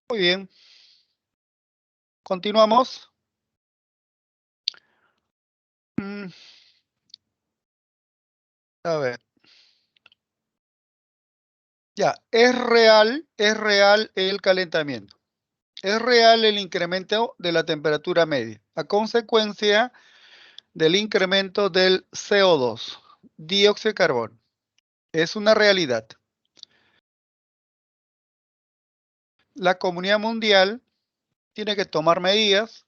Muy bien. Continuamos. A ver. Ya, es real el calentamiento. Es real el incremento de la temperatura media, a consecuencia del incremento del CO2, dióxido de carbono. Es una realidad. La comunidad mundial tiene que tomar medidas.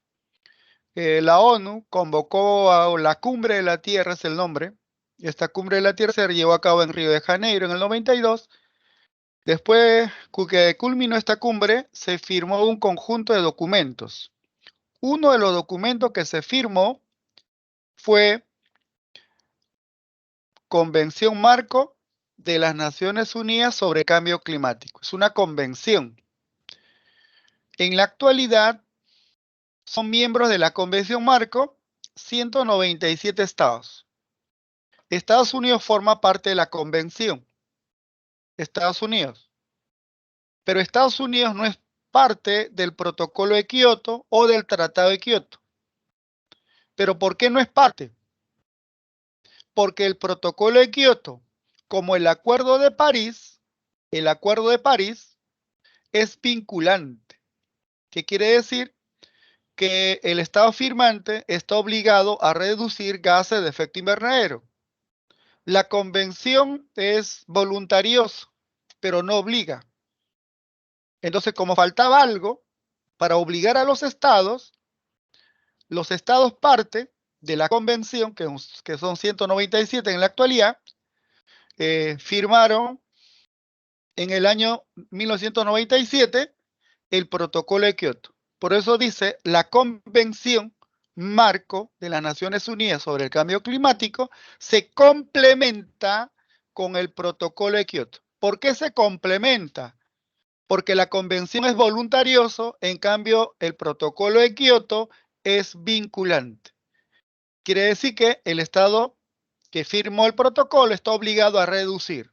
La ONU convocó a la Cumbre de la Tierra, es el nombre. Esta Cumbre de la Tierra se llevó a cabo en Río de Janeiro en el 92. Después que culminó esta cumbre, se firmó un conjunto de documentos. Uno de los documentos que se firmó fue Convención Marco de las Naciones Unidas sobre Cambio Climático. Es una convención. En la actualidad son miembros de la Convención Marco 197 estados. Estados Unidos forma parte de la convención. Estados Unidos. Pero Estados Unidos no es parte del Protocolo de Kioto o del Tratado de Kioto. ¿Pero por qué no es parte? Porque el Protocolo de Kioto, como el Acuerdo de París, es vinculante. ¿Qué quiere decir? Que el Estado firmante está obligado a reducir gases de efecto invernadero. La convención es voluntariosa, pero no obliga. Entonces, como faltaba algo para obligar a los estados parte de la convención, que son 197 en la actualidad, firmaron en el año 1997 el Protocolo de Kioto. Por eso dice la Convención Marco de las Naciones Unidas sobre el Cambio Climático se complementa con el Protocolo de Kioto. ¿Por qué se complementa? Porque la convención es voluntarioso, en cambio el Protocolo de Kioto es vinculante. Quiere decir que el Estado que firmó el protocolo está obligado a reducir,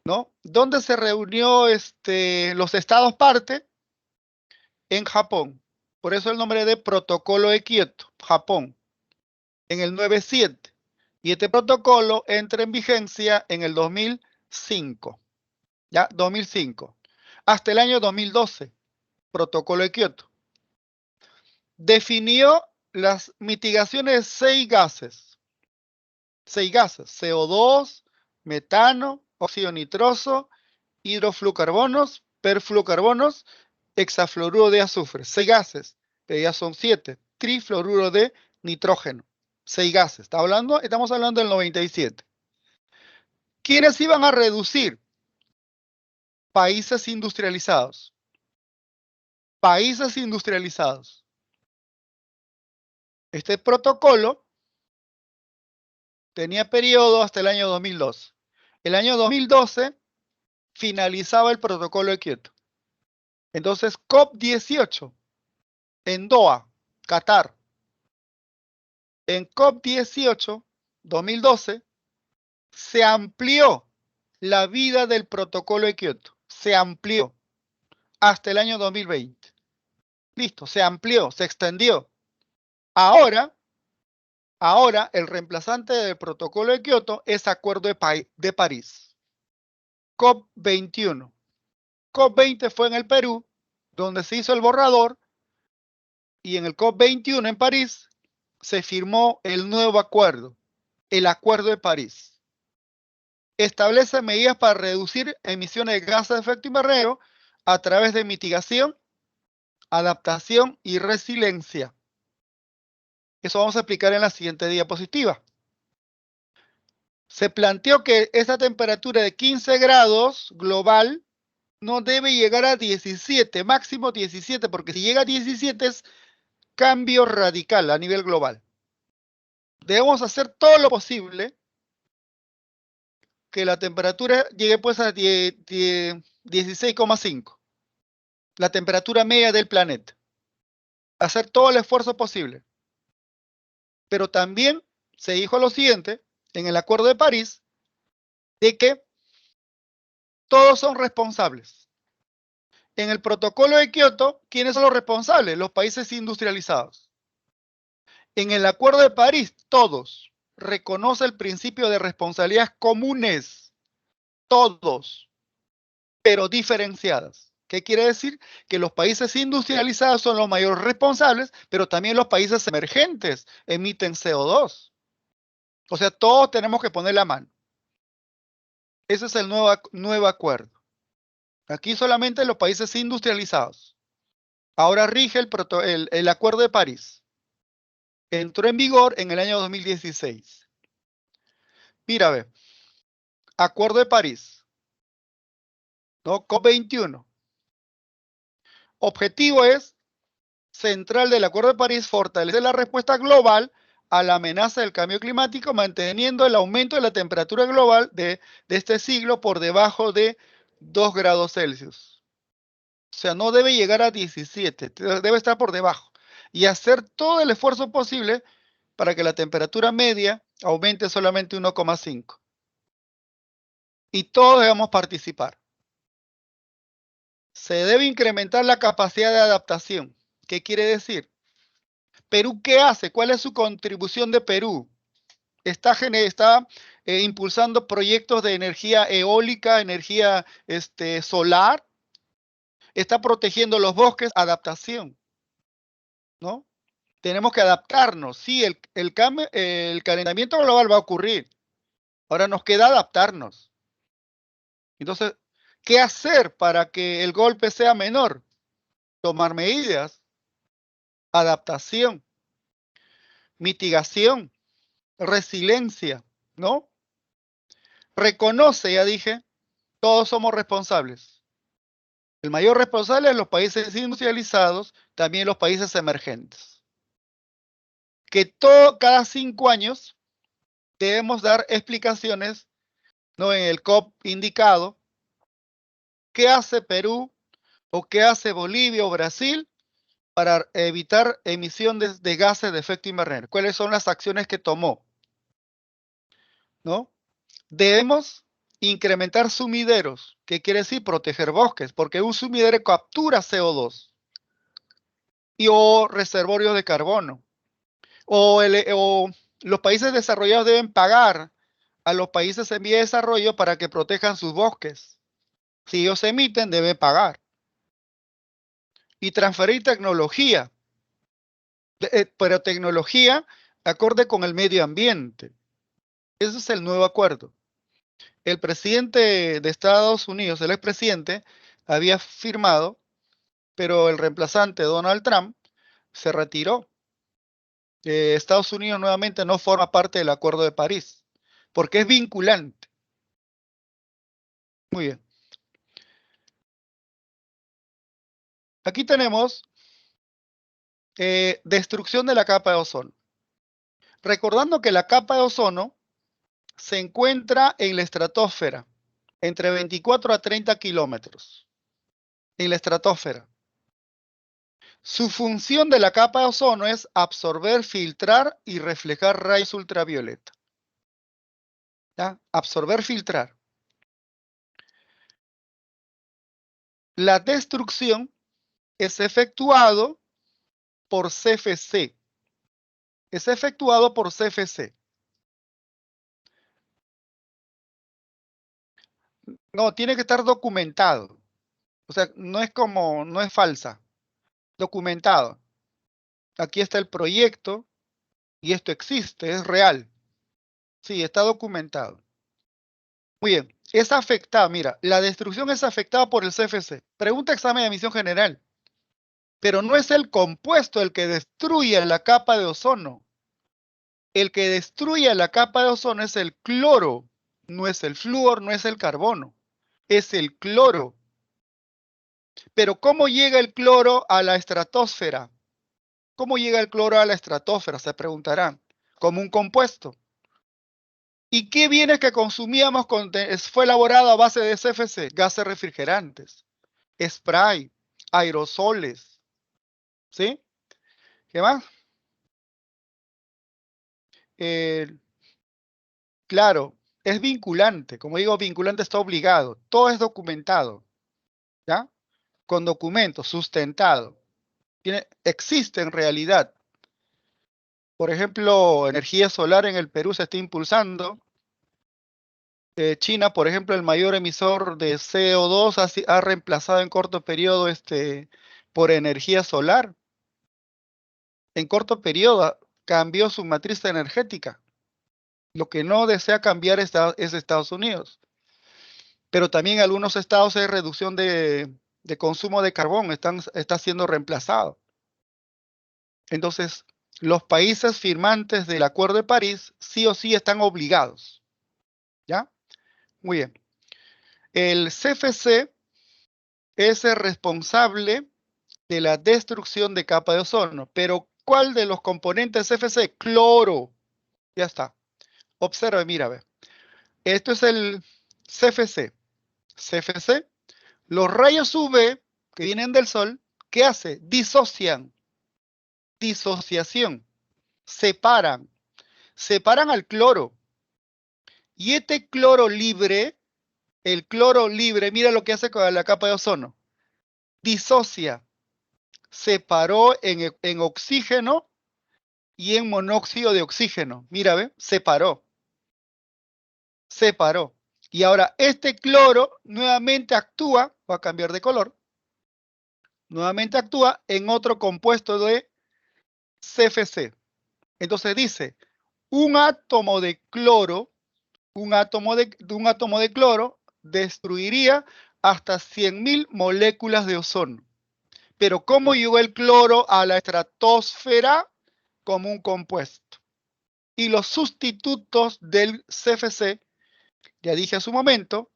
¿no? ¿Dónde se reunió los estados parte? En Japón. Por eso el nombre de Protocolo de Kioto, Japón, en el 97. Y este protocolo entra en vigencia en el 2005. ¿Ya? 2005. Hasta el año 2012, Protocolo de Kioto. Definió las mitigaciones de 6 gases. 6 gases, CO2, metano, óxido nitroso, hidrofluorcarbonos, perfluorocarbonos, hexafluoruro de azufre. 6 gases, pero ya son 7. Trifluoruro de nitrógeno. 6 gases. Estamos hablando del 97. ¿Quiénes iban a reducir? Países industrializados. Países industrializados. Este protocolo tenía periodo hasta el año 2012. El año 2012 finalizaba el protocolo de Kioto. Entonces, COP18 en Doha, Qatar. En COP18, 2012, se amplió la vida del protocolo de Kioto. Se amplió hasta el año 2020. Listo, se amplió, se extendió. Ahora el reemplazante del protocolo de Kioto es Acuerdo de París. COP21. COP20 fue en el Perú, donde se hizo el borrador, y en el COP21 en París se firmó el nuevo acuerdo, el Acuerdo de París. Establece medidas para reducir emisiones de gases de efecto invernadero a través de mitigación, adaptación y resiliencia. Eso vamos a explicar en la siguiente diapositiva. Se planteó que esa temperatura de 15 grados global no debe llegar a 17, máximo 17, porque si llega a 17 es cambio radical a nivel global. Debemos hacer todo lo posible que la temperatura llegue pues a 16,5, la temperatura media del planeta. Hacer todo el esfuerzo posible. Pero también se dijo lo siguiente en el Acuerdo de París, de que todos son responsables. En el protocolo de Kioto, ¿quiénes son los responsables? Los países industrializados. En el Acuerdo de París, todos reconoce el principio de responsabilidades comunes, todos, pero diferenciadas. ¿Qué quiere decir? Que los países industrializados son los mayores responsables, pero también los países emergentes emiten CO2. O sea, todos tenemos que poner la mano. Ese es el nuevo acuerdo. Aquí solamente los países industrializados. Ahora rige el Acuerdo de París. Entró en vigor en el año 2016. Mira, ve, Acuerdo de París, ¿no? COP21. Objetivo es central del Acuerdo de París fortalecer la respuesta global a la amenaza del cambio climático, manteniendo el aumento de la temperatura global de este siglo por debajo de 2 grados Celsius. O sea, no debe llegar a 17, debe estar por debajo. Y hacer todo el esfuerzo posible para que la temperatura media aumente solamente 1,5. Y todos debemos participar. Se debe incrementar la capacidad de adaptación. ¿Qué quiere decir? ¿Perú qué hace? ¿Cuál es su contribución de Perú? Está impulsando proyectos de energía eólica, energía solar. Está protegiendo los bosques, adaptación, ¿no? Tenemos que adaptarnos. Sí, el calentamiento global va a ocurrir. Ahora nos queda adaptarnos. Entonces, ¿qué hacer para que el golpe sea menor? Tomar medidas, adaptación, mitigación, resiliencia, ¿no? Reconoce, ya dije, todos somos responsables. El mayor responsable es los países industrializados, también los países emergentes. Que cada 5 años debemos dar explicaciones, ¿no? En el COP indicado, ¿qué hace Perú o qué hace Bolivia o Brasil para evitar emisión de gases de efecto invernadero? ¿Cuáles son las acciones que tomó? ¿No? Debemos incrementar sumideros, que quiere decir proteger bosques, porque un sumidero captura CO2 o reservorios de carbono. O los países desarrollados deben pagar a los países en vía de desarrollo para que protejan sus bosques. Si ellos emiten, deben pagar. Y transferir tecnología, pero tecnología acorde con el medio ambiente. Ese es el nuevo acuerdo. El presidente de Estados Unidos, el expresidente, había firmado, pero el reemplazante, Donald Trump, se retiró. Estados Unidos nuevamente no forma parte del Acuerdo de París, porque es vinculante. Muy bien. Aquí tenemos destrucción de la capa de ozono. Recordando que la capa de ozono se encuentra en la estratosfera, entre 24 a 30 kilómetros, en la estratosfera. Su función de la capa de ozono es absorber, filtrar y reflejar rayos ultravioleta. ¿Ya? Absorber, filtrar. La destrucción es efectuado por CFC. Es efectuado por CFC. No, tiene que estar documentado. O sea, no es falsa. Documentado. Aquí está el proyecto y esto existe, es real. Sí, está documentado. Muy bien, es afectada, mira, la destrucción es afectada por el CFC. Pregunta examen de admisión general. Pero no es el compuesto el que destruye la capa de ozono. El que destruye la capa de ozono es el cloro, no es el flúor, no es el carbono, es el cloro. Pero ¿cómo llega el cloro a la estratosfera? ¿Cómo llega el cloro a la estratosfera? Se preguntarán. Como un compuesto. ¿Y qué bienes que consumíamos fue elaborado a base de CFC? Gases refrigerantes, spray, aerosoles. ¿Sí? ¿Qué más? Claro, es vinculante. Como digo, vinculante está obligado. Todo es documentado. ¿Ya? con documentos, sustentado. Existe en realidad. Por ejemplo, energía solar en el Perú se está impulsando. China, por ejemplo, el mayor emisor de CO2 ha reemplazado en corto periodo por energía solar. En corto periodo cambió su matriz energética. Lo que no desea cambiar es Estados Unidos. Pero también algunos estados de reducción de consumo de carbón está siendo reemplazado. Entonces, los países firmantes del Acuerdo de París sí o sí están obligados. ¿Ya? Muy bien. El CFC es el responsable de la destrucción de capa de ozono. Pero, ¿cuál de los componentes CFC? Cloro. Ya está. Observa, mira, ve. Esto es el CFC. CFC, los rayos UV que vienen del sol, ¿qué hace? Disocian. Disociación. Separan al cloro. Y este cloro libre, el cloro libre, mira lo que hace con la capa de ozono. Disocia. Separó en oxígeno y en monóxido de oxígeno. Mira, ¿ve? Separó. Y ahora este cloro nuevamente actúa, va a cambiar de color, nuevamente actúa en otro compuesto de CFC. Entonces dice, un átomo de cloro, un átomo de cloro destruiría hasta 100.000 moléculas de ozono. Pero ¿cómo llegó el cloro a la estratosfera? Como un compuesto. Y los sustitutos del CFC, ya dije hace un momento,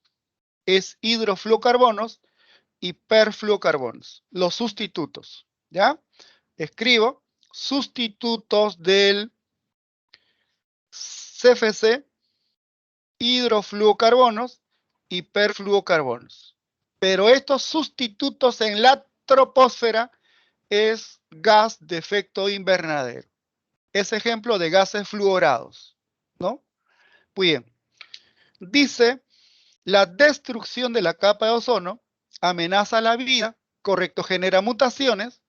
es hidrofluorocarbonos y perfluorocarbonos. Los sustitutos, ¿ya? Escribo sustitutos del CFC, hidrofluorocarbonos y perfluorocarbonos. Pero estos sustitutos en la troposfera es gas de efecto invernadero. Es ejemplo de gases fluorados, ¿no? Muy bien. Dice, la destrucción de la capa de ozono amenaza la vida, correcto, genera mutaciones,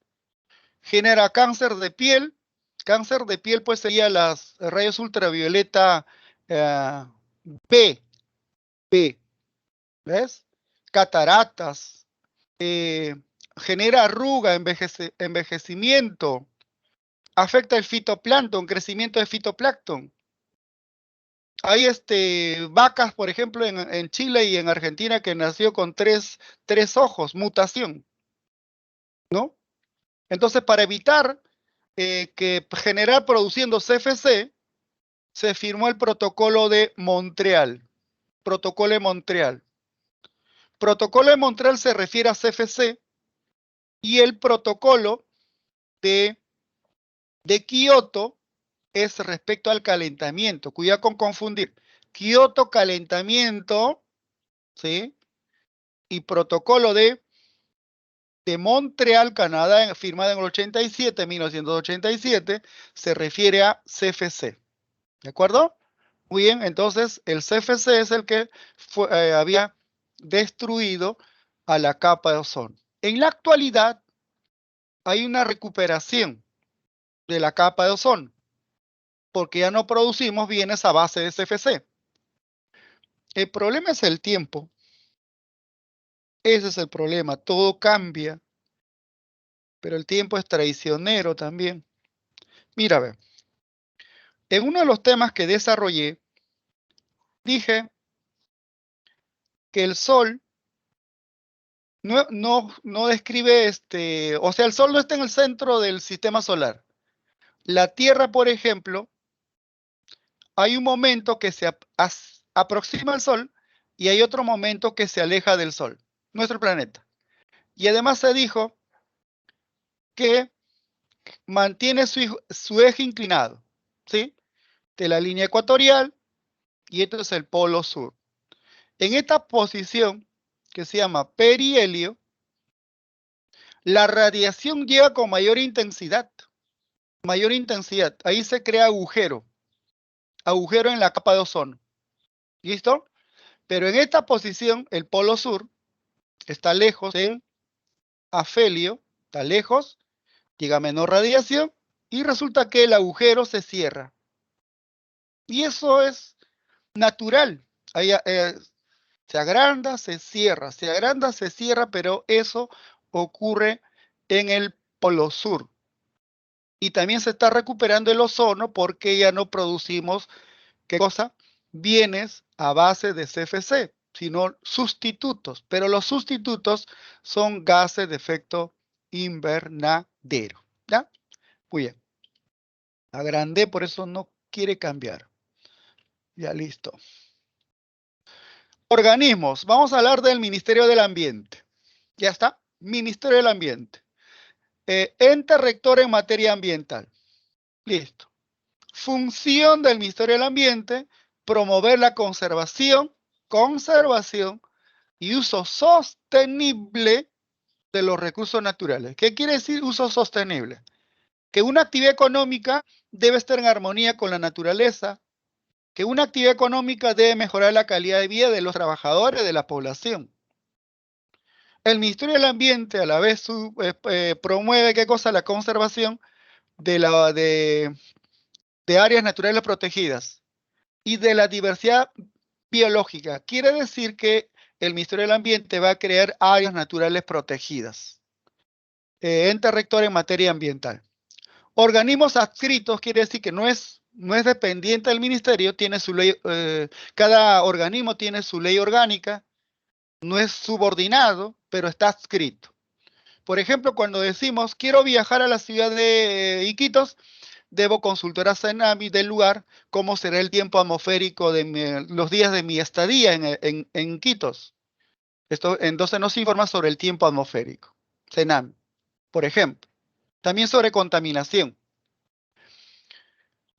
genera cáncer de piel. Cáncer de piel pues sería las rayos ultravioleta B, ¿ves? Cataratas, genera arruga, envejecimiento, afecta el fitoplancton, crecimiento de fitoplancton. Hay vacas, por ejemplo, en Chile y en Argentina que nació con tres ojos, mutación, ¿no? Entonces, para evitar que generar produciendo CFC, se firmó el protocolo de Montreal. Protocolo de Montreal. Protocolo de Montreal se refiere a CFC y el protocolo de Kioto es respecto al calentamiento. Cuidado con confundir. Kioto, calentamiento, ¿sí? Y protocolo de Montreal, Canadá, firmada en el 87, 1987, se refiere a CFC. ¿De acuerdo? Muy bien, entonces el CFC es el que había destruido a la capa de ozono. En la actualidad hay una recuperación de la capa de ozono, porque ya no producimos bienes a base de CFC. El problema es el tiempo. Ese es el problema, todo cambia, pero el tiempo es traicionero también. Mira, a ver, en uno de los temas que desarrollé, dije que el Sol no describe o sea, el Sol no está en el centro del sistema solar. La Tierra, por ejemplo, hay un momento que se aproxima al Sol y hay otro momento que se aleja del Sol, nuestro planeta. Y además se dijo que mantiene su eje inclinado, ¿sí? De la línea ecuatorial, y esto es el polo sur. En esta posición, que se llama perihelio, la radiación llega con mayor intensidad. Ahí se crea agujero en la capa de ozono. ¿Listo? Pero en esta posición, el polo sur está lejos del afelio, está lejos, llega menor radiación y resulta que el agujero se cierra. Y eso es natural. Ahí, se agranda, se cierra, se agranda, se cierra, pero eso ocurre en el Polo Sur. Y también se está recuperando el ozono porque ya no producimos, ¿qué cosa? Bienes a base de CFC, sino sustitutos. Pero los sustitutos son gases de efecto invernadero. ¿Ya? Muy bien. Agrandé, por eso no quiere cambiar. Ya listo. Organismos. Vamos a hablar del Ministerio del Ambiente. Ya está. Ministerio del Ambiente. Ente rector en materia ambiental. Listo. Función del Ministerio del Ambiente, promover la conservación y uso sostenible de los recursos naturales. ¿Qué quiere decir uso sostenible? Que una actividad económica debe estar en armonía con la naturaleza, que una actividad económica debe mejorar la calidad de vida de los trabajadores, de la población. El Ministerio del Ambiente a la vez promueve, ¿qué cosa? La conservación de áreas naturales protegidas y de la diversidad biológica. Quiere decir que el Ministerio del Ambiente va a crear áreas naturales protegidas. Ente rector en materia ambiental. Organismos adscritos quiere decir que no es dependiente del ministerio, tiene su ley, cada organismo tiene su ley orgánica, no es subordinado, pero está adscrito. Por ejemplo, cuando decimos quiero viajar a la ciudad de Iquitos, debo consultar a CENAMI del lugar cómo será el tiempo atmosférico de los días de mi estadía en Iquitos. Entonces nos informa sobre el tiempo atmosférico. CENAMI, por ejemplo. También sobre contaminación.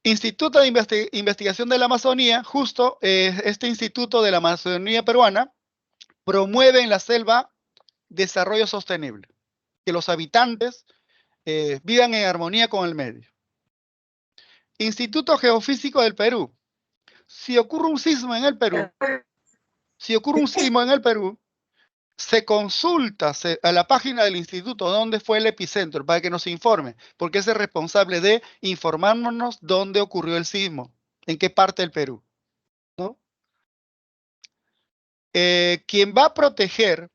Instituto de Investigación de la Amazonía, justo este Instituto de la Amazonía peruana, promueve en la selva desarrollo sostenible, que los habitantes vivan en armonía con el medio. Instituto Geofísico del Perú. Si ocurre un sismo en el Perú, se consulta a la página del instituto dónde fue el epicentro para que nos informe, porque es el responsable de informarnos dónde ocurrió el sismo, en qué parte del Perú, ¿no? Quien va a proteger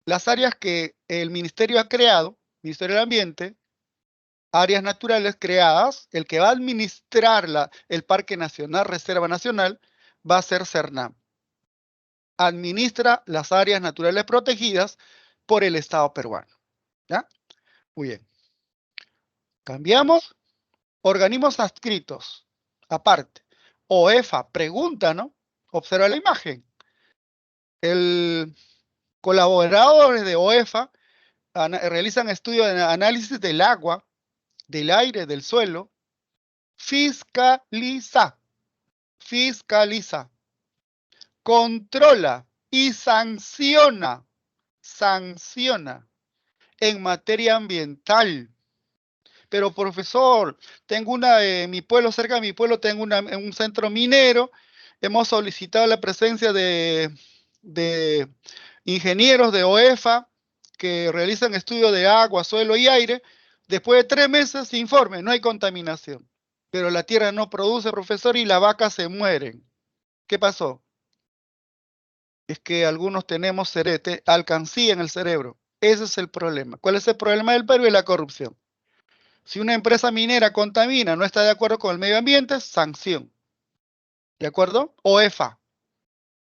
las áreas que el ministerio ha creado, Ministerio del Ambiente, áreas naturales creadas, el que va a administrar el Parque Nacional, Reserva Nacional, va a ser CERNAM. Administra las áreas naturales protegidas por el Estado peruano. ¿Ya? Muy bien. Cambiamos. Organismos adscritos. Aparte. OEFA, pregunta, ¿no? Observa la imagen. El colaboradores de OEFA realizan estudios de análisis del agua, del aire, del suelo. Fiscaliza. Controla y sanciona en materia ambiental. Pero profesor, tengo en mi pueblo, cerca de mi pueblo, tengo un centro minero, hemos solicitado la presencia de ingenieros de OEFA que realizan estudios de agua, suelo y aire. Después de 3 meses, informe, no hay contaminación. Pero la tierra no produce, profesor, y las vacas se mueren. ¿Qué pasó? Es que algunos tenemos alcancía en el cerebro. Ese es el problema. ¿Cuál es el problema del Perú? Es la corrupción. Si una empresa minera contamina, no está de acuerdo con el medio ambiente, sanción. ¿De acuerdo? OEFA.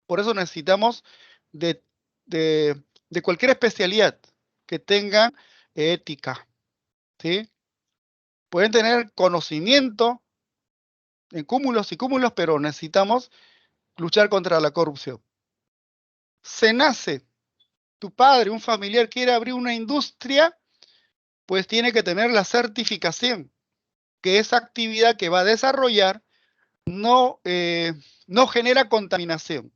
Por eso necesitamos de cualquier especialidad que tenga ética. ¿Sí? Pueden tener conocimiento en cúmulos y cúmulos, pero necesitamos luchar contra la corrupción. SENACE. Tu padre, un familiar quiere abrir una industria, pues tiene que tener la certificación que esa actividad que va a desarrollar no genera contaminación.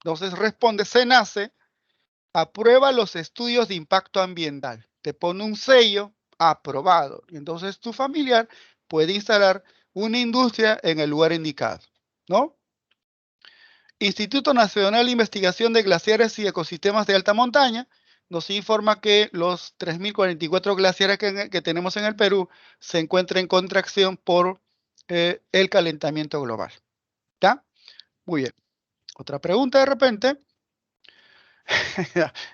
Entonces responde SENACE, aprueba los estudios de impacto ambiental. Te pone un sello, aprobado. Y entonces tu familiar puede instalar una industria en el lugar indicado, ¿no? Instituto Nacional de Investigación de Glaciares y Ecosistemas de Alta Montaña nos informa que los 3.044 glaciares que tenemos en el Perú se encuentran en contracción por el calentamiento global. ¿Ya? Muy bien. Otra pregunta de repente.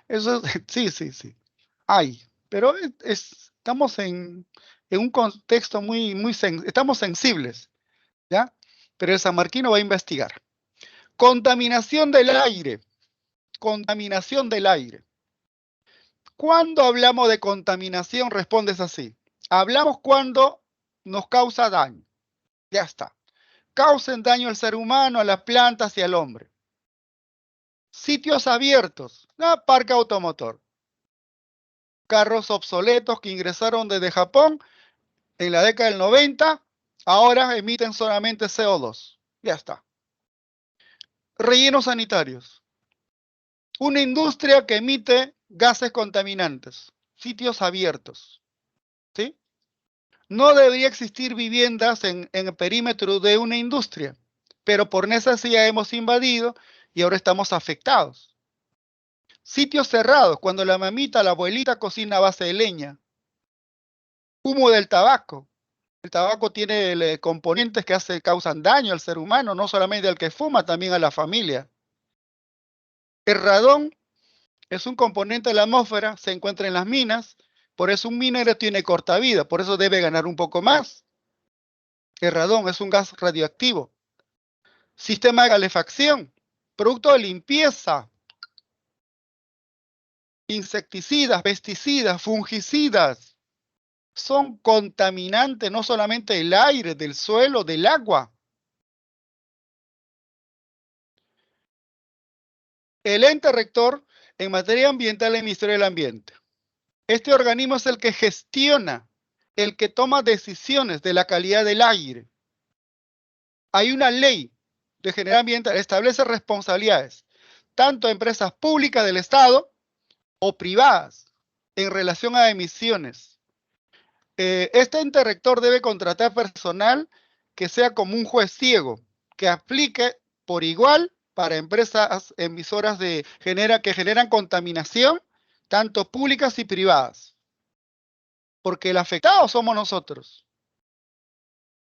Eso, sí. Hay, pero estamos en un contexto estamos sensibles, ¿ya? Pero el sanmarquino va a investigar. Contaminación del aire. Contaminación del aire. Cuando hablamos de contaminación, respondes así. Hablamos cuando nos causa daño. Ya está. Causen daño al ser humano, a las plantas y al hombre. Sitios abiertos. Parque automotor. Carros obsoletos que ingresaron desde Japón en la década del 90, ahora emiten solamente CO2. Ya está. Rellenos sanitarios. Una industria que emite gases contaminantes. Sitios abiertos. ¿Sí? No debería existir viviendas en el perímetro de una industria, pero por necesidad hemos invadido y ahora estamos afectados. Sitios cerrados, cuando la mamita, la abuelita cocina a base de leña. Humo del tabaco. El tabaco tiene componentes que causan daño al ser humano, no solamente al que fuma, también a la familia. El radón es un componente de la atmósfera, se encuentra en las minas, por eso un minero tiene corta vida, por eso debe ganar un poco más. El radón es un gas radioactivo. Sistema de calefacción, producto de limpieza, insecticidas, pesticidas, fungicidas, son contaminantes no solamente del aire, del suelo, del agua. El ente rector en materia ambiental del Ministerio del Ambiente. Este organismo es el que gestiona, el que toma decisiones de la calidad del aire. Hay una ley de general ambiental, establece responsabilidades, tanto a empresas públicas del Estado o privadas, en relación a emisiones. Este ente rector debe contratar personal que sea como un juez ciego, que aplique por igual para empresas emisoras que generan contaminación, tanto públicas y privadas. Porque el afectado somos nosotros,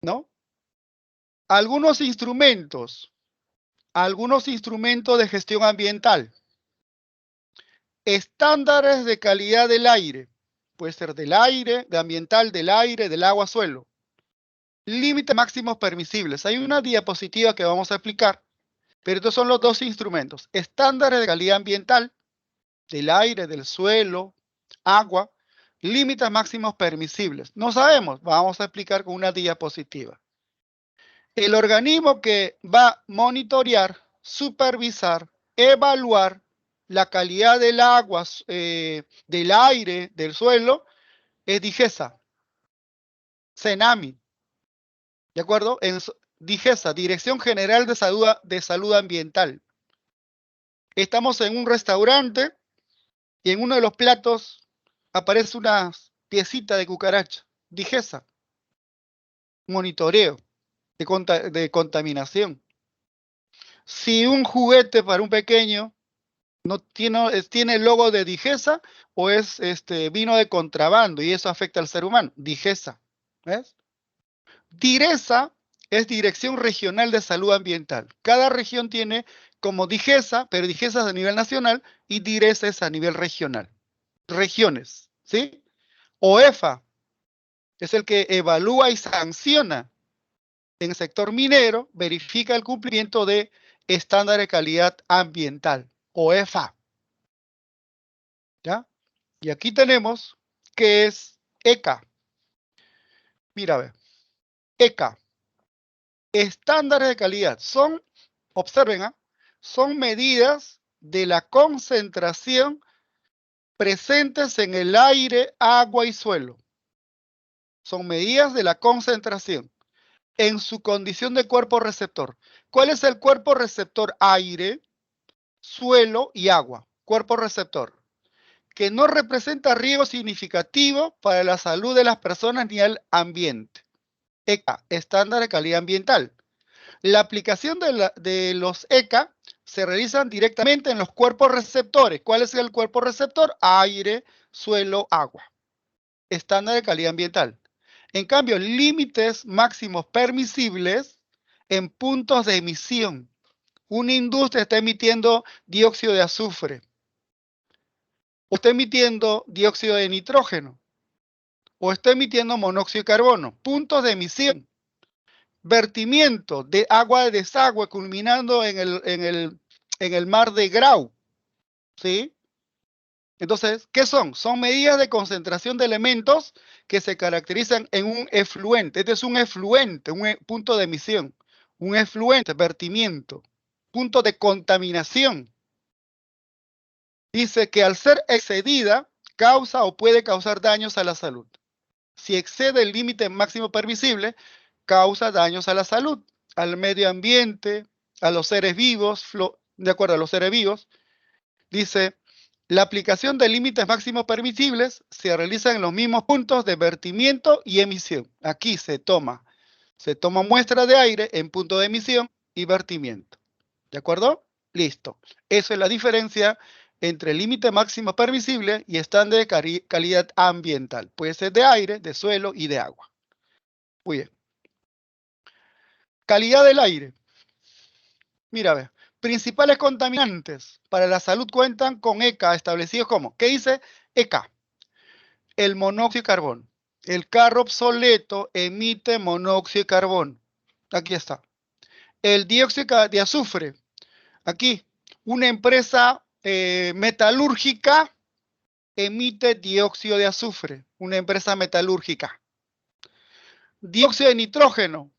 ¿no? Algunos instrumentos de gestión ambiental. Estándares de calidad del aire. Puede ser del aire, de ambiental, del aire, del agua, suelo. Límites máximos permisibles. Hay una diapositiva que vamos a explicar, pero estos son los dos instrumentos. Estándares de calidad ambiental, del aire, del suelo, agua. Límites máximos permisibles. No sabemos, vamos a explicar con una diapositiva. El organismo que va a monitorear, supervisar, evaluar la calidad del agua, del aire, del suelo, es DIGESA, CENAMI, ¿de acuerdo? DIGESA, Dirección General de Salud Ambiental. Estamos en un restaurante y en uno de los platos aparece una piecita de cucaracha, DIGESA, monitoreo de contaminación. Si un juguete para un pequeño no tiene el logo de DIGESA o es vino de contrabando y eso afecta al ser humano. DIGESA, ¿ves? DIRESA es Dirección Regional de Salud Ambiental. Cada región tiene como DIGESA, pero DIGESA es a nivel nacional y DIRESA es a nivel regional. Regiones, ¿sí? OEFA es el que evalúa y sanciona en el sector minero, verifica el cumplimiento de estándares de calidad ambiental. OEFA. ¿Ya? Y aquí tenemos que es ECA. Mira, a ver. ECA. Estándares de calidad. Observen, son medidas de la concentración presentes en el aire, agua y suelo. Son medidas de la concentración en su condición de cuerpo receptor. ¿Cuál es el cuerpo receptor? Aire, suelo y agua. Cuerpo receptor. Que no representa riesgo significativo para la salud de las personas ni al ambiente. ECA, estándar de calidad ambiental. La aplicación de los ECA se realizan directamente en los cuerpos receptores. ¿Cuál es el cuerpo receptor? Aire, suelo, agua. Estándar de calidad ambiental. En cambio, límites máximos permisibles en puntos de emisión. Una industria está emitiendo dióxido de azufre. O está emitiendo dióxido de nitrógeno. O está emitiendo monóxido de carbono. Puntos de emisión. Vertimiento de agua de desagüe culminando en el mar de Grau. ¿Sí? Entonces, ¿qué son? Son medidas de concentración de elementos que se caracterizan en un efluente. Este es un efluente, un punto de emisión. Un efluente, vertimiento. Punto de contaminación. Dice que al ser excedida, causa o puede causar daños a la salud. Si excede el límite máximo permisible, causa daños a la salud, al medio ambiente, a los seres vivos, de acuerdo a los seres vivos. Dice, la aplicación de límites máximos permisibles se realiza en los mismos puntos de vertimiento y emisión. Aquí se toma muestra de aire en punto de emisión y vertimiento. ¿De acuerdo? Listo. Eso es la diferencia entre límite máximo permisible y estándar de calidad ambiental. Puede ser de aire, de suelo y de agua. Muy bien. Calidad del aire. Mira, ve. Principales contaminantes para la salud cuentan con ECA establecidos como, ¿qué dice ECA? El monóxido de carbono. El carro obsoleto emite monóxido de carbono. Aquí está. El dióxido de azufre. Aquí, una empresa metalúrgica emite dióxido de azufre. Una empresa metalúrgica. Dióxido de nitrógeno.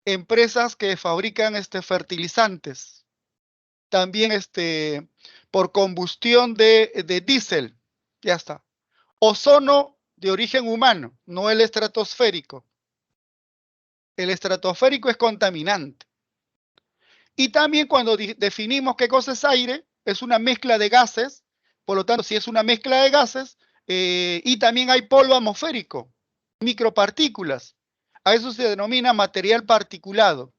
Empresas que fabrican fertilizantes. También por combustión de diésel. Ya está. Ozono de origen humano, no el estratosférico. El estratosférico es contaminante. Y también cuando definimos qué cosa es aire, es una mezcla de gases. Por lo tanto, si es una mezcla de gases, y también hay polvo atmosférico, micropartículas. A eso se denomina material particulado,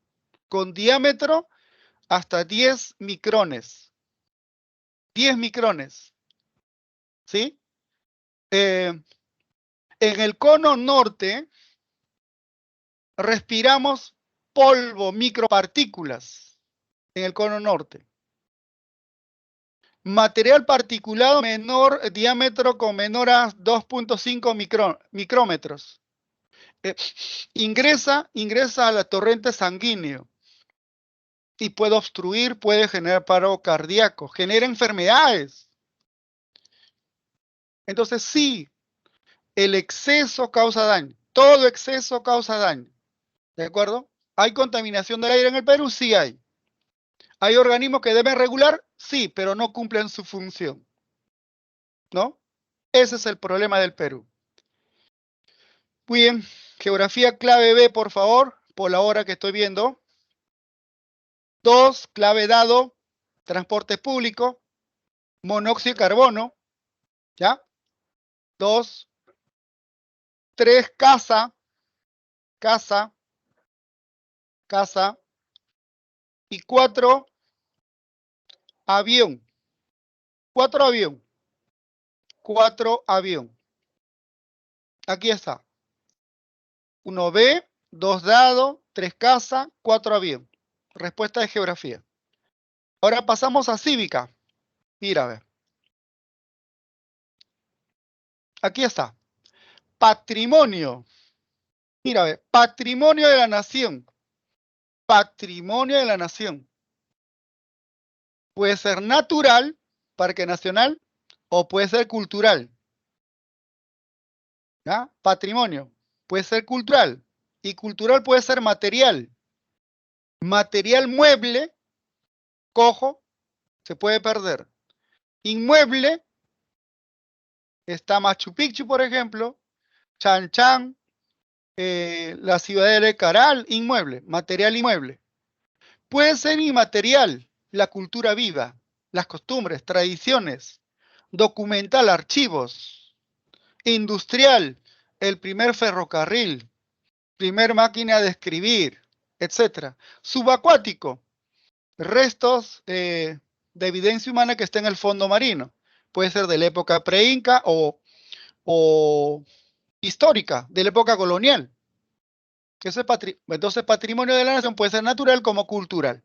con diámetro hasta 10 micrones. 10 micrones. ¿Sí? En el cono norte respiramos polvo, micropartículas en el cono norte. Material particulado menor diámetro con menor a 2.5 micrómetros. Ingresa a la torrente sanguíneo y puede obstruir, puede generar paro cardíaco, genera enfermedades. Entonces sí, el exceso causa daño. Todo exceso causa daño. ¿De acuerdo? ¿Hay contaminación del aire en el Perú? Sí hay. ¿Hay organismos que deben regular? Sí, pero no cumplen su función. ¿No? Ese es el problema del Perú. Muy bien. Geografía clave B, por favor, por la hora que estoy viendo. 2, clave dado, transporte público, monóxido de carbono. ¿Ya? 2. 3, casa. Y 4, avión. 4, avión. Aquí está. 1 B, 2 dado, 3 casa, 4 avión. Respuesta de geografía. Ahora pasamos a cívica. Mira, a ver. Aquí está. Patrimonio. Mira, a ver. Patrimonio de la nación. Patrimonio de la nación. Puede ser natural, parque nacional, o puede ser cultural. ¿Ya? Patrimonio. Puede ser cultural. Y cultural puede ser material. Material mueble, cojo, se puede perder. Inmueble, está Machu Picchu, por ejemplo, Chan Chan, la ciudadela de Caral, inmueble, material inmueble. Puede ser inmaterial, la cultura viva, las costumbres, tradiciones, documental, archivos, industrial, el primer ferrocarril, primer máquina de escribir, etc. Subacuático, restos de evidencia humana que está en el fondo marino. Puede ser de la época pre-inca o histórica, de la época colonial. Entonces, patrimonio de la nación puede ser natural como cultural.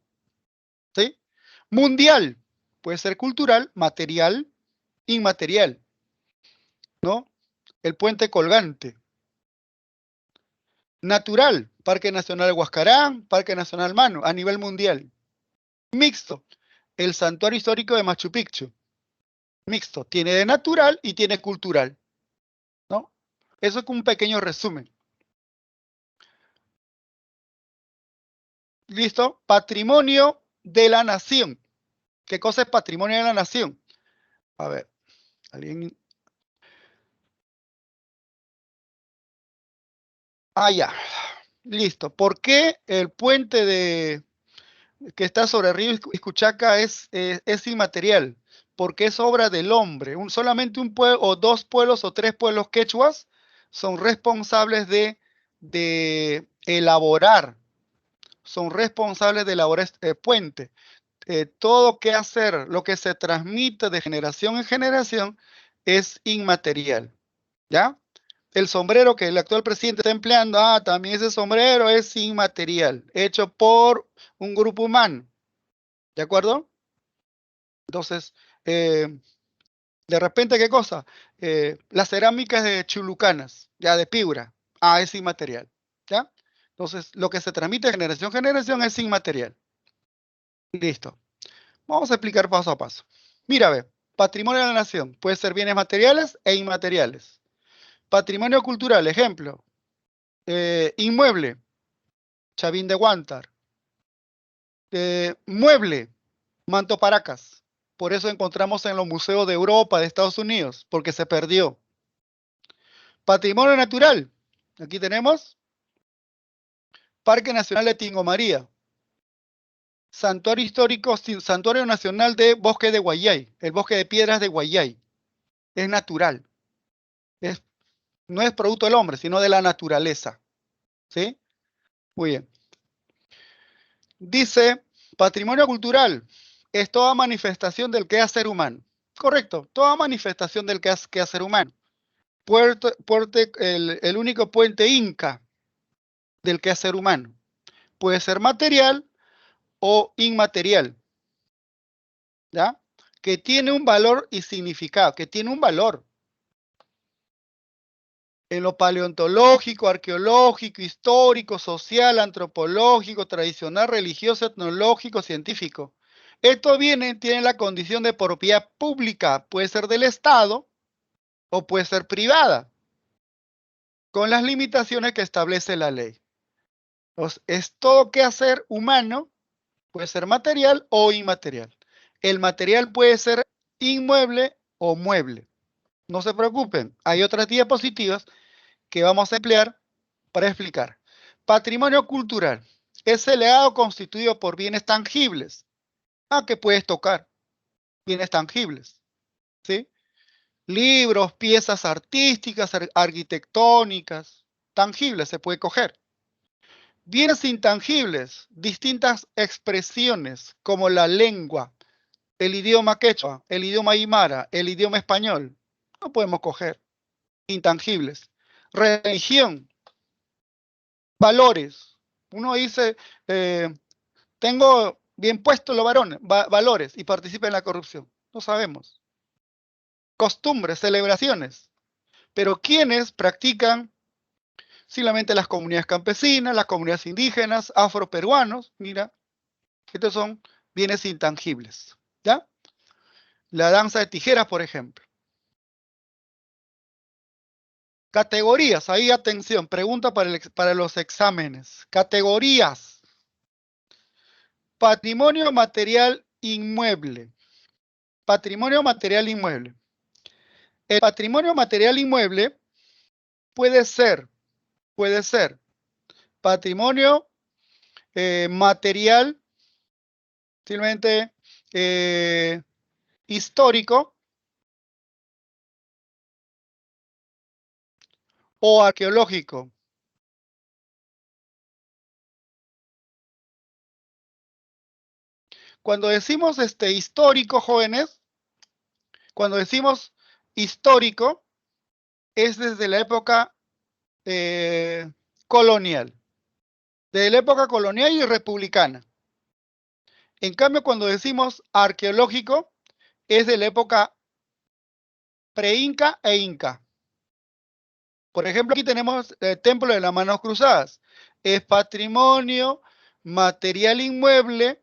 ¿Sí? Mundial puede ser cultural, material, inmaterial. ¿No? El puente colgante. Natural, Parque Nacional Huascarán, Parque Nacional Manu, a nivel mundial. Mixto, el santuario histórico de Machu Picchu. Mixto, tiene de natural y tiene cultural. ¿No? Eso es un pequeño resumen. ¿Listo? Patrimonio de la nación. ¿Qué cosa es patrimonio de la nación? A ver, alguien. Ah, ya. Listo. ¿Por qué el puente que está sobre el río Iscuchaca es inmaterial? Porque es obra del hombre. Solamente un pueblo, o dos pueblos, o tres pueblos quechuas son responsables son responsables de elaborar este puente. Todo que hacer, lo que se transmite de generación en generación es inmaterial. ¿Ya? El sombrero que el actual presidente está empleando, también ese sombrero es inmaterial, hecho por un grupo humano. ¿De acuerdo? Entonces, de repente, ¿qué cosa? Las cerámicas de Chulucanas, ya de Piura, es inmaterial. ¿Ya? Entonces, lo que se transmite de generación en generación es inmaterial. Listo. Vamos a explicar paso a paso. Mira, ve, patrimonio de la nación puede ser bienes materiales e inmateriales. Patrimonio cultural, ejemplo, inmueble, Chavín de Huántar. Mueble, Manto Paracas. Por eso encontramos en los museos de Europa, de Estados Unidos, porque se perdió. Patrimonio natural. Aquí tenemos Parque Nacional de Tingo María. Santuario histórico, Santuario Nacional de Bosque de Guayay, el bosque de piedras de Guayay. Es natural. No es producto del hombre, sino de la naturaleza. ¿Sí? Muy bien. Dice, patrimonio cultural es toda manifestación del quehacer humano. Correcto, toda manifestación del quehacer humano. El único puente inca del quehacer humano. Puede ser material o inmaterial. ¿Ya? Que tiene un valor y significado, que tiene un valor. En lo paleontológico, arqueológico, histórico, social, antropológico, tradicional, religioso, etnológico, científico. Esto tiene la condición de propiedad pública, puede ser del Estado o puede ser privada, con las limitaciones que establece la ley. Entonces, es todo quehacer humano, puede ser material o inmaterial. El material puede ser inmueble o mueble. No se preocupen, hay otras diapositivas que vamos a emplear para explicar. Patrimonio cultural es el legado constituido por bienes tangibles. Que puedes tocar, bienes tangibles. ¿Sí? Libros, piezas artísticas, arquitectónicas, tangibles se puede coger. Bienes intangibles, distintas expresiones como la lengua, el idioma quechua, el idioma aymara, el idioma español. No podemos coger. Intangibles. Religión, valores. Uno dice, tengo bien puestos los varones, valores y participa en la corrupción. No sabemos. Costumbres, celebraciones. Pero ¿quiénes practican? Simplemente las comunidades campesinas, las comunidades indígenas, afroperuanos. Mira, estos son bienes intangibles. ¿Ya? La danza de tijeras, por ejemplo. Categorías, ahí atención, pregunta para los exámenes. Categorías. Patrimonio material inmueble. Patrimonio material inmueble. El patrimonio material inmueble puede ser patrimonio material simplemente histórico o arqueológico. cuando decimos histórico, jóvenes, cuando decimos histórico, es desde la época colonial. De la época colonial y republicana. En cambio, cuando decimos arqueológico, es de la época pre-inca e inca. Por ejemplo, aquí tenemos el Templo de las Manos Cruzadas. Es patrimonio material inmueble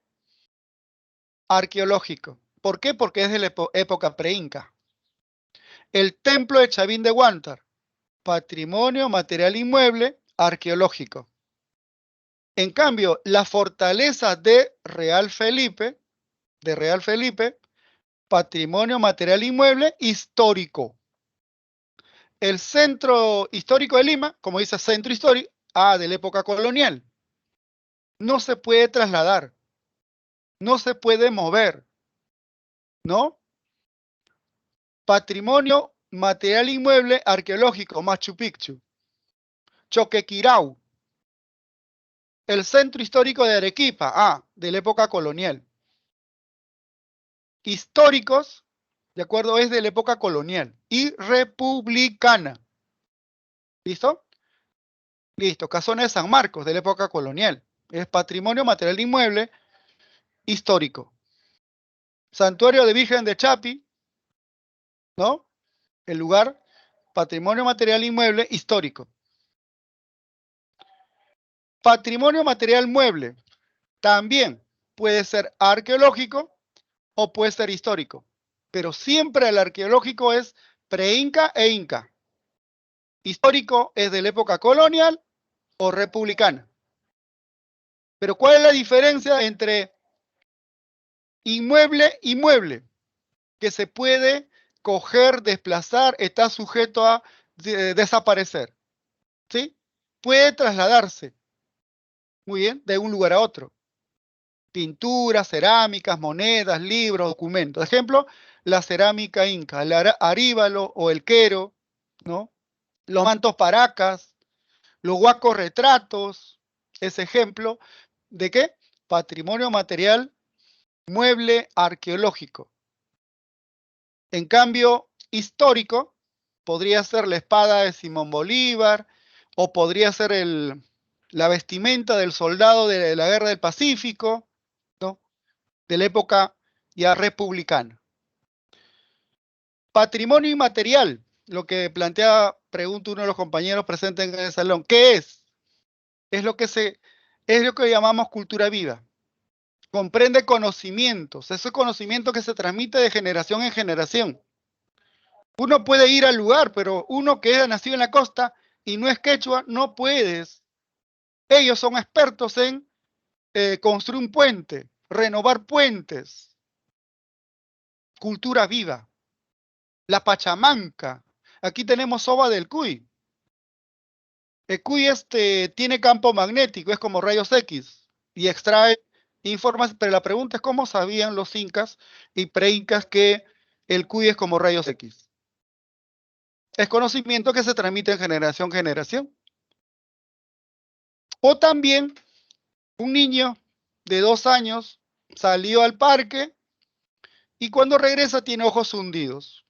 arqueológico. ¿Por qué? Porque es de la época pre-inca. El Templo de Chavín de Huántar, patrimonio material inmueble arqueológico. En cambio, la fortaleza de Real Felipe, patrimonio material inmueble histórico. El centro histórico de Lima, como dice centro histórico, de la época colonial. No se puede trasladar, no se puede mover, ¿no? Patrimonio material inmueble arqueológico, Machu Picchu. Choquequirau. El centro histórico de Arequipa, de la época colonial. Históricos, de acuerdo, es de la época colonial y republicana. ¿Listo? Listo. Casona de San Marcos, de la época colonial. Es patrimonio material inmueble histórico. Santuario de Virgen de Chapi, ¿no? El lugar, patrimonio material inmueble histórico. Patrimonio material mueble, también puede ser arqueológico o puede ser histórico. Pero siempre el arqueológico es pre-inca e inca. Histórico es de la época colonial o republicana. Pero ¿cuál es la diferencia entre inmueble y mueble? Que se puede coger, desplazar, está sujeto a desaparecer. ¿Sí? Puede trasladarse, muy bien, de un lugar a otro. Pinturas, cerámicas, monedas, libros, documentos. Ejemplo, la cerámica inca, el aríbalo o el quero, ¿no? Los mantos paracas, los huacos retratos, es ejemplo de ¿qué? Patrimonio material mueble arqueológico. En cambio, histórico, podría ser la espada de Simón Bolívar, o podría ser la vestimenta del soldado de la Guerra del Pacífico, ¿no? De la época ya republicana. Patrimonio inmaterial, lo que plantea, pregunta uno de los compañeros presentes en el salón, ¿qué es? Es lo que llamamos cultura viva. Comprende conocimientos, ese conocimiento que se transmite de generación en generación. Uno puede ir al lugar, pero uno que es nacido en la costa y no es quechua, no puedes. Ellos son expertos en construir un puente, renovar puentes. Cultura viva. La Pachamanca. Aquí tenemos Soba del Cuy. El cuy tiene campo magnético, es como rayos X, y extrae información, pero la pregunta es cómo sabían los incas y pre-incas que el cuy es como rayos X. Es conocimiento que se transmite en generación en generación. O también un niño de 2 años salió al parque y cuando regresa tiene ojos hundidos.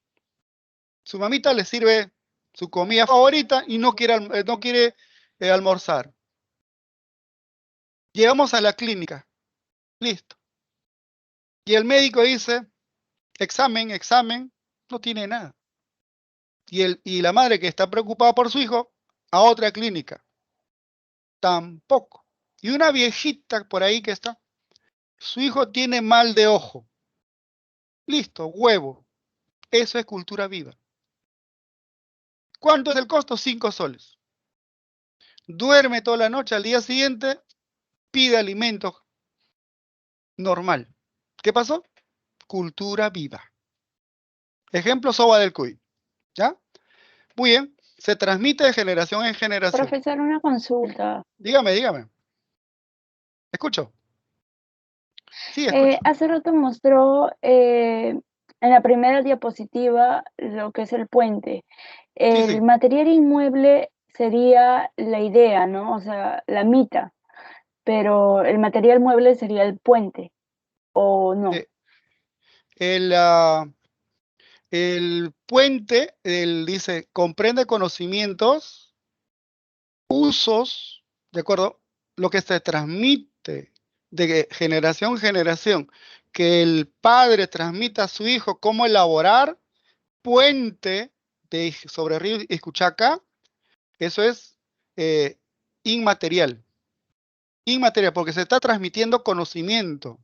Su mamita le sirve su comida favorita y no quiere almorzar. Llegamos a la clínica. Listo. Y el médico dice, examen, no tiene nada. Y la madre que está preocupada por su hijo, a otra clínica. Tampoco. Y una viejita por ahí que está, su hijo tiene mal de ojo. Listo, huevo. Eso es cultura viva. ¿Cuánto es el costo? 5 soles. Duerme toda la noche, al día siguiente pide alimentos normal. ¿Qué pasó? Cultura viva. Ejemplo, Soba del Cuy. ¿Ya? Muy bien. Se transmite de generación en generación. Profesor, una consulta. Dígame. Escucho. Sí, escucho. Hace rato mostró en la primera diapositiva lo que es el puente. El Sí. material inmueble sería la idea, ¿no? O sea, la mitad, pero el material mueble sería el puente. o no. El, ah, el puente, dice, comprende conocimientos, usos, ¿de acuerdo? Lo que se transmite de generación en generación, que el padre transmita a su hijo cómo elaborar puente sobre río Iscuchaca, eso es eh, inmaterial. Inmaterial, porque se está transmitiendo conocimiento,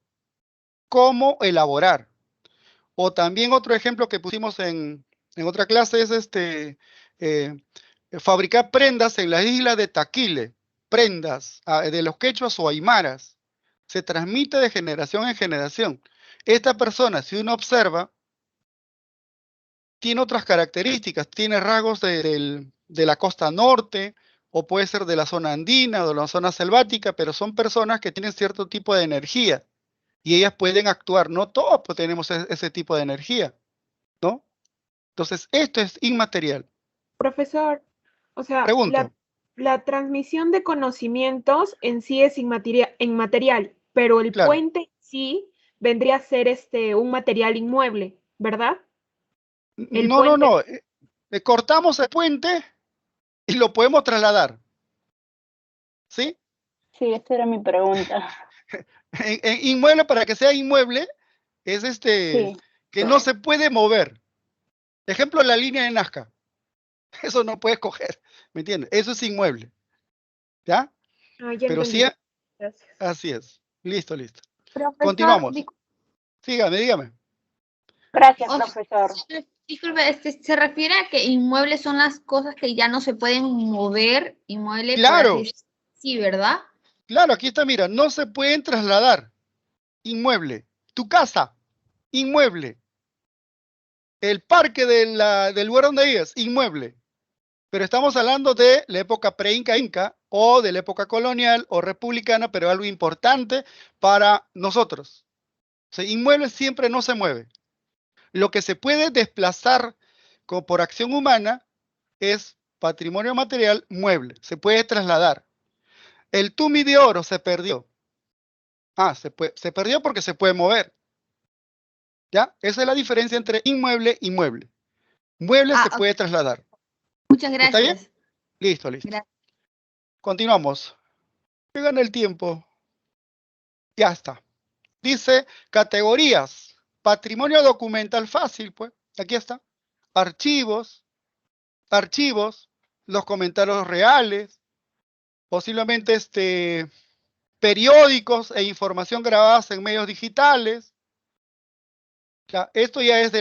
cómo elaborar. O también otro ejemplo que pusimos en otra clase es eh, fabricar prendas en la isla de Taquile, prendas de los quechuas o aymaras. Se transmite de generación en generación. Esta persona, si uno observa, tiene otras características, tiene rasgos de la costa norte, o puede ser de la zona andina o de la zona selvática, pero son personas que tienen cierto tipo de energía y ellas pueden actuar. No todos pues, tenemos ese tipo de energía, ¿no? Entonces, esto es inmaterial. Profesor, o sea, Pregunto. la transmisión de conocimientos en sí es inmaterial, pero el Claro. puente sí vendría a ser un material inmueble, ¿verdad? El No, no, puente. no. Cortamos el puente y lo podemos trasladar. ¿Sí? Sí, esta era mi pregunta. Inmueble, para que sea inmueble, es Sí, que no se puede mover. Ejemplo, la línea de Nazca. Eso no puedes coger, ¿me entiendes? Eso es inmueble, ¿ya? Ah, ya Pero sí, entendí. Gracias. así es. Listo, listo. Profesor, Continuamos. Dígame, dígame. gracias, o sea, profesor. disculpe, se refiere a que inmuebles son las cosas que ya no se pueden mover, inmueble, por así Claro, decirlo. Sí, ¿verdad? claro, aquí está, mira, no se pueden trasladar. Inmueble. Tu casa, inmueble. El parque del lugar donde vives, inmueble. Pero estamos hablando de la época pre-inca o de la época colonial o republicana, pero algo importante para nosotros. O sea, inmueble siempre no se mueve. Lo que se puede desplazar por acción humana es patrimonio material mueble. Se puede trasladar. El tumi de oro se perdió. Se perdió porque se puede mover. ¿Ya? Esa es la diferencia entre inmueble y mueble. Mueble se puede trasladar. Muchas ¿Está bien? gracias. Listo, listo. Gracias. Continuamos. Llegan el tiempo. Ya está. Dice categorías. Patrimonio documental fácil, pues. Aquí está. Archivos. Archivos. Los comentarios reales. Posiblemente periódicos e información grabadas en medios digitales. Ya, esto ya es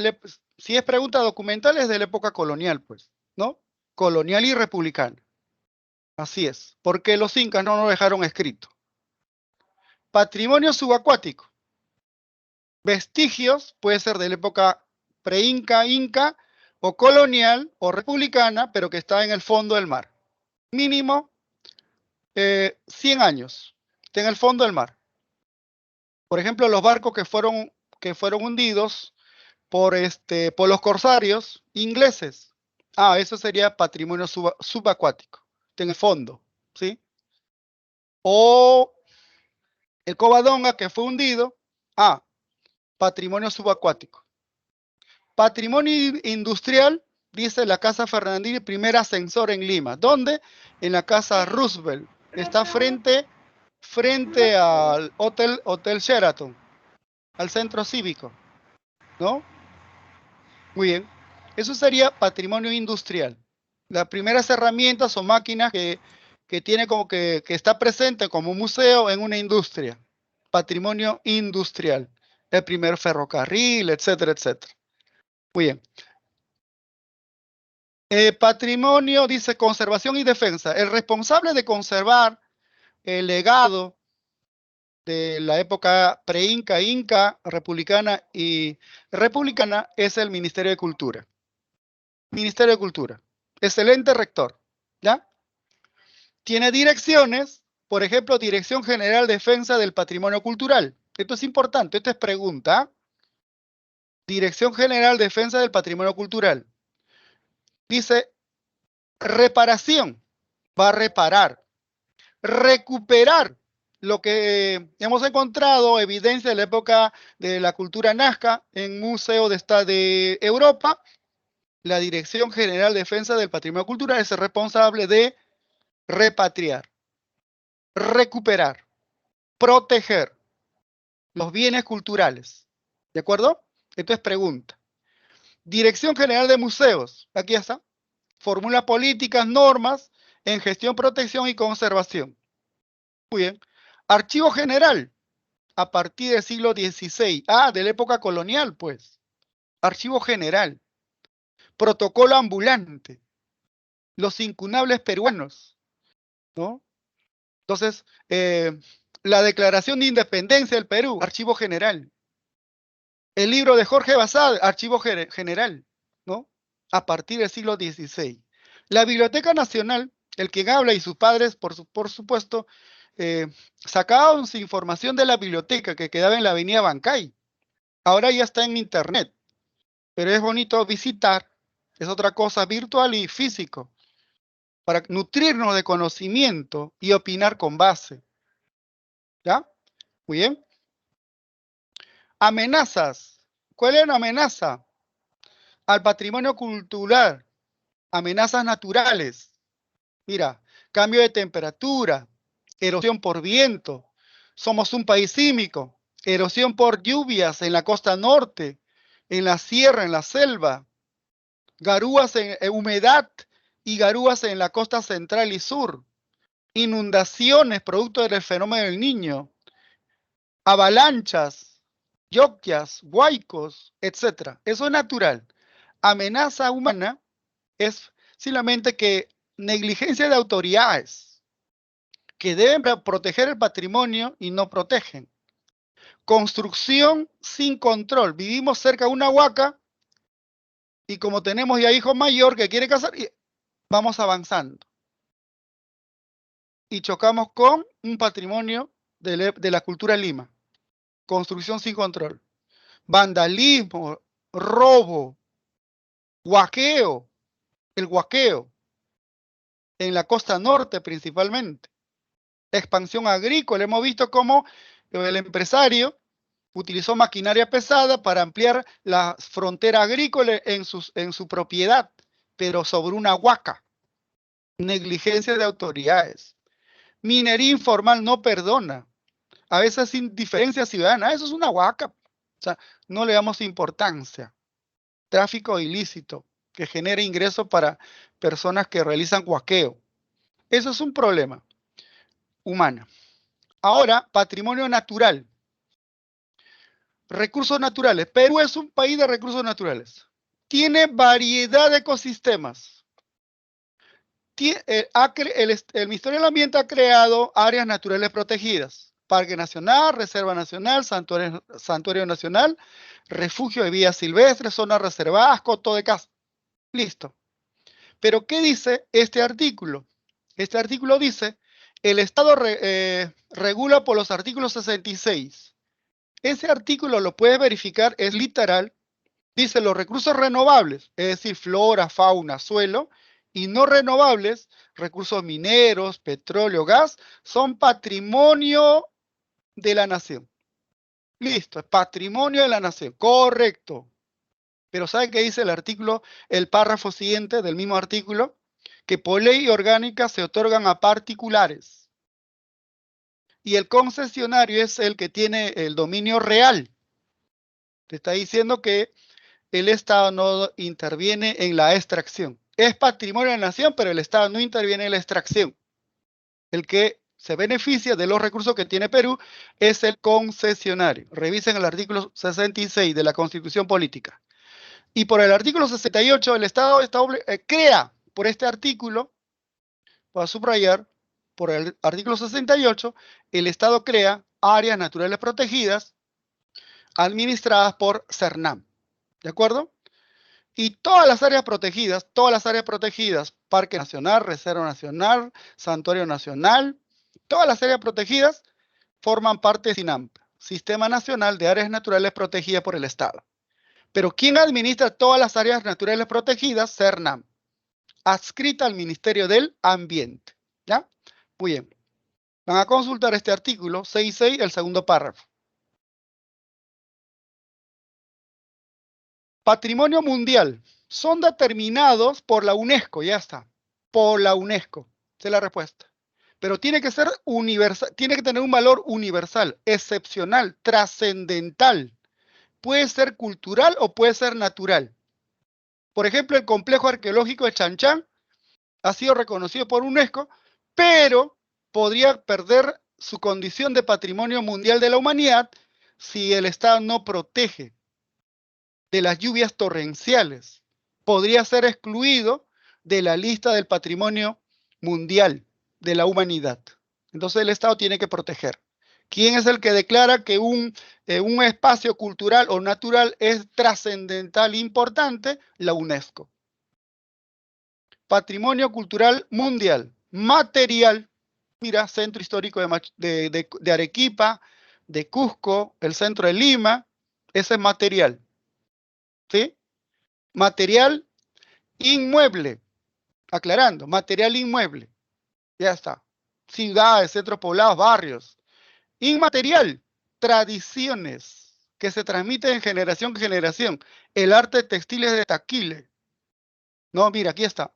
si es pregunta documental, es de la época colonial, pues, ¿no? Colonial y republicana. Así es, porque los incas no nos dejaron escrito. Patrimonio subacuático. Vestigios, puede ser de la época pre-inca, inca, o colonial, o republicana, pero que está en el fondo del mar. Mínimo 100 años, está en el fondo del mar. Por ejemplo, los barcos que fueron hundidos por los corsarios ingleses. Eso sería patrimonio subacuático, está en el fondo, ¿sí? O el Covadonga que fue hundido, patrimonio subacuático. Patrimonio industrial, dice la Casa Fernandini, primer ascensor en Lima. ¿Dónde? En la Casa Roosevelt. Está frente al Hotel Sheraton, al centro cívico, ¿no? Muy bien. Eso sería patrimonio industrial. Las primeras herramientas o máquinas que tiene como que está presente como museo en una industria. Patrimonio industrial. El primer ferrocarril, etcétera, etcétera. Muy bien. Patrimonio, dice conservación y defensa. El responsable de conservar el legado de la época pre-inca, inca, republicana y republicana es el Ministerio de Cultura. Ministerio de Cultura. Excelente rector. ¿Ya? Tiene direcciones, por ejemplo, Dirección General de Defensa del Patrimonio Cultural. Esto es importante, esto es pregunta. Dirección General de Defensa del Patrimonio Cultural. Dice, reparación, va a reparar. Recuperar lo que hemos encontrado, evidencia de la época de la cultura nazca en Museo de Europa, la Dirección General de Defensa del Patrimonio Cultural es el responsable de repatriar, recuperar, proteger los bienes culturales. ¿De acuerdo? Entonces pregunta. Dirección General de Museos, aquí está, formula políticas, normas en gestión, protección y conservación. Muy bien. Archivo General, a partir del siglo XVI. Ah, de la época colonial, pues. Archivo General. Protocolo ambulante. Los incunables peruanos, ¿no? Entonces, la Declaración de Independencia del Perú, Archivo General. El libro de Jorge Bassal, Archivo General, ¿no? A partir del siglo XVI. La Biblioteca Nacional, el quien habla y sus padres, por supuesto, sacaban su información de la biblioteca que quedaba en la avenida Bancay. Ahora ya está en internet, pero es bonito visitar, es otra cosa virtual y físico, para nutrirnos de conocimiento y opinar con base. ¿Ya? Muy bien. Amenazas. ¿Cuál es la amenaza? Al patrimonio cultural. Amenazas naturales. Mira, cambio de temperatura, erosión por viento. Somos un país sísmico. Erosión por lluvias en la costa norte, en la sierra, en la selva. Garúas en humedad y garúas en la costa central y sur. Inundaciones producto del fenómeno del Niño. Avalanchas, lloquias, huaicos, etc. Eso es natural. Amenaza humana es simplemente que negligencia de autoridades que deben proteger el patrimonio y no protegen. Construcción sin control. Vivimos cerca de una huaca y como tenemos ya hijo mayor que quiere casar, vamos avanzando. Y chocamos con un patrimonio de la cultura Lima. Construcción sin control. Vandalismo, robo, huaqueo, el huaqueo, en la costa norte principalmente. Expansión agrícola, hemos visto cómo el empresario utilizó maquinaria pesada para ampliar la frontera agrícola en su propiedad, pero sobre una huaca. Negligencia de autoridades. Minería informal no perdona. A veces indiferencia ciudadana, eso es una huaca. O sea, no le damos importancia. Tráfico ilícito que genera ingresos para personas que realizan huaqueo. Eso es un problema humano. Ahora, patrimonio natural. Recursos naturales. Perú es un país de recursos naturales. Tiene variedad de ecosistemas. El Ministerio del Ambiente ha creado áreas naturales protegidas. Parque Nacional, Reserva Nacional, Santuario Nacional, Refugio de Vida Silvestre, Zonas Reservadas, Coto de Caza. Listo. Pero, ¿qué dice este artículo? Este artículo dice, el Estado regula por los artículos 66. Ese artículo lo puedes verificar, es literal. Dice los recursos renovables, es decir, flora, fauna, suelo, y no renovables, recursos mineros, petróleo, gas, son patrimonio de la nación. Listo, es patrimonio de la nación, correcto. Pero ¿sabe qué dice el artículo, el párrafo siguiente del mismo artículo? Que por ley orgánica se otorgan a particulares. Y el concesionario es el que tiene el dominio real. Te está diciendo que el Estado no interviene en la extracción. Es patrimonio de la nación, pero el Estado no interviene en la extracción. El que se beneficia de los recursos que tiene Perú es el concesionario. Revisen el artículo 66 de la Constitución Política. Y por el artículo 68, el Estado crea, por este artículo, voy a subrayar, por el artículo 68, el Estado crea áreas naturales protegidas administradas por CERNAM. ¿De acuerdo? Y todas las áreas protegidas, Parque Nacional, Reserva Nacional, Santuario Nacional, todas las áreas protegidas forman parte de SINAMP, Sistema Nacional de Áreas Naturales Protegidas por el Estado. Pero ¿quién administra todas las áreas naturales protegidas? CERNAM, adscrita al Ministerio del Ambiente. ¿Ya? Muy bien. Van a consultar este artículo 6.6, el segundo párrafo. Patrimonio mundial. Son determinados por la UNESCO, ya está. Por la UNESCO. Esa es la respuesta. Pero tiene que ser universal, tiene que tener un valor universal, excepcional, trascendental. Puede ser cultural o puede ser natural. Por ejemplo, el complejo arqueológico de Chan Chan ha sido reconocido por UNESCO, pero podría perder su condición de patrimonio mundial de la humanidad si el Estado no protege de las lluvias torrenciales. Podría ser excluido de la lista del patrimonio mundial de la humanidad. Entonces el Estado tiene que proteger. ¿Quién es el que declara que un espacio cultural o natural es trascendental e importante? La UNESCO. Patrimonio cultural mundial. Material. Mira, centro histórico de Arequipa, de Cusco, el centro de Lima. Ese es material. ¿Sí? Material inmueble. Aclarando, material inmueble. Ya está. Ciudades, centros poblados, barrios. Inmaterial, tradiciones que se transmiten en generación en generación. El arte textiles de Taquile. No, mira, aquí está.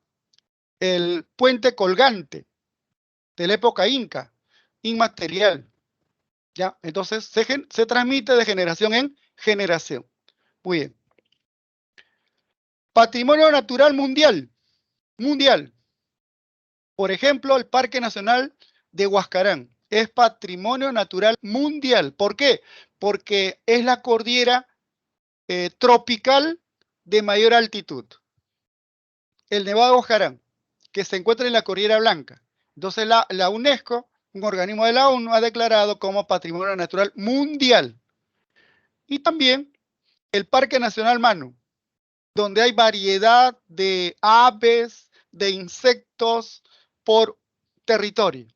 El puente colgante de la época inca. Inmaterial. ¿Ya? Entonces se transmite de generación en generación. Muy bien. Patrimonio natural mundial. Mundial. Por ejemplo, el Parque Nacional de Huascarán es patrimonio natural mundial. ¿Por qué? Porque es la cordillera tropical de mayor altitud. El Nevado de Huascarán, que se encuentra en la Cordillera Blanca. Entonces la UNESCO, un organismo de la ONU, ha declarado como patrimonio natural mundial. Y también el Parque Nacional Manu, donde hay variedad de aves, de insectos por territorio.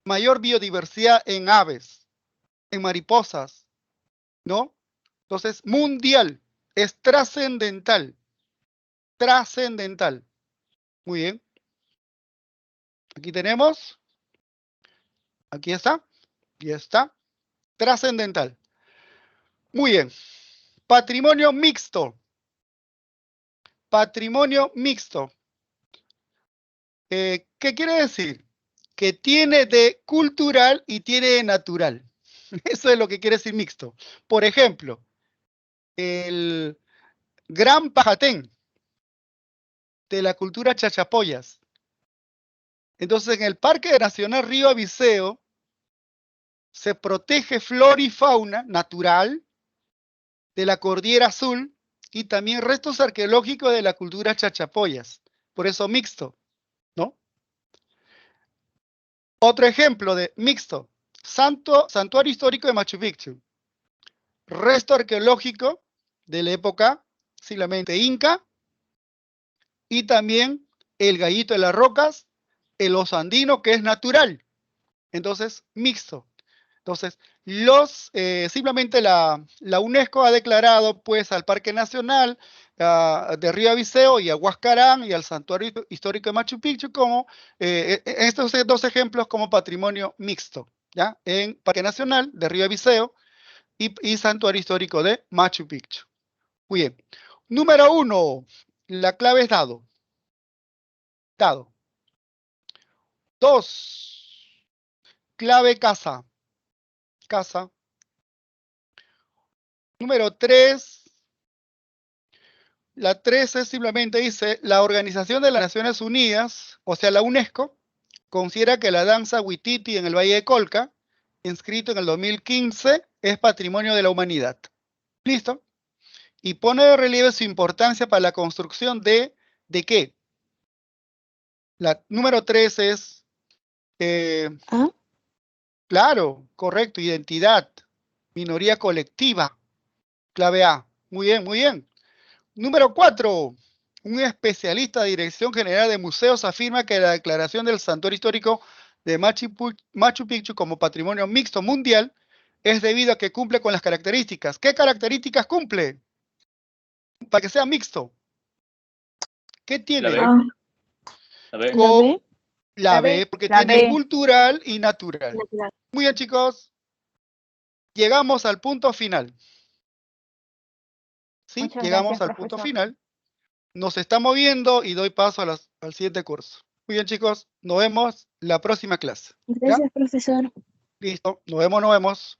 Mayor biodiversidad en aves, en mariposas, ¿no? Entonces, mundial, es trascendental. Trascendental. Muy bien. Aquí tenemos. Aquí está. Y está. Trascendental. Muy bien. Patrimonio mixto. Patrimonio mixto. ¿Qué quiere decir? Que tiene de cultural y tiene de natural. Eso es lo que quiere decir mixto. Por ejemplo, el Gran Pajatén de la cultura Chachapoyas. Entonces, en el Parque Nacional Río Abiseo se protege flora y fauna natural de la Cordillera Azul y también restos arqueológicos de la cultura Chachapoyas. Por eso mixto, ¿no? Otro ejemplo de mixto, Santuario Histórico de Machu Picchu. Resto arqueológico de la época, posiblemente inca, y también el Gallito de las Rocas, el oso andino, que es natural. Entonces, mixto. Entonces, simplemente la UNESCO ha declarado pues al Parque Nacional de Río Abiseo y a Huascarán y al Santuario Histórico de Machu Picchu como estos dos ejemplos como patrimonio mixto, ¿ya? En Parque Nacional de Río Abiseo y Santuario Histórico de Machu Picchu. Muy bien. Número 1, la clave es dado. Dado. 2, clave casa. Casa. Número 3, la 13 simplemente dice, la Organización de las Naciones Unidas, o sea, la UNESCO, considera que la danza Huititi en el Valle de Colca, inscrito en el 2015, es patrimonio de la humanidad. ¿Listo? Y pone de relieve su importancia para la construcción ¿de qué? La número 3 es, claro, correcto, identidad, minoría colectiva, clave A. Muy bien, muy bien. Número 4. Un especialista de Dirección General de Museos afirma que la declaración del Santuario Histórico de Machu Picchu como patrimonio mixto mundial es debido a que cumple con las características. ¿Qué características cumple? Para que sea mixto. ¿Qué tiene? A ver. La La B, B. porque La tiene B. cultural y natural. Natural. Muy bien, chicos. Llegamos al punto final. ¿Sí? Muchas Llegamos gracias, al punto profesor. final. Nos estamos viendo y doy paso a al siguiente curso. Muy bien, chicos. Nos vemos la próxima clase. ¿Ya? Gracias, profesor. Listo. Nos vemos, nos vemos.